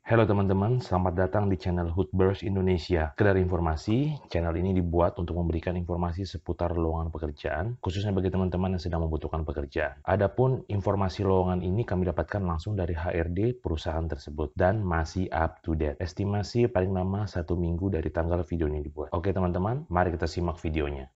Halo teman-teman, selamat datang di channel Hoodburst Indonesia. Sekedar informasi, channel ini dibuat untuk memberikan informasi seputar lowongan pekerjaan, khususnya bagi teman-teman yang sedang membutuhkan pekerjaan. Adapun informasi lowongan ini kami dapatkan langsung dari HRD perusahaan tersebut dan masih up to date. Estimasi paling lama 1 minggu dari tanggal video ini dibuat. Oke teman-teman, mari kita simak videonya.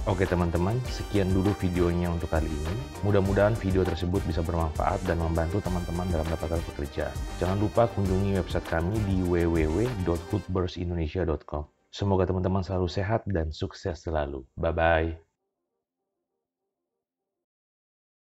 Oke teman-teman, sekian dulu videonya untuk kali ini. Mudah-mudahan video tersebut bisa bermanfaat dan membantu teman-teman dalam mendapatkan pekerjaan. Jangan lupa kunjungi website kami di www.hoodburstindonesia.com. Semoga teman-teman selalu sehat dan sukses selalu. Bye-bye.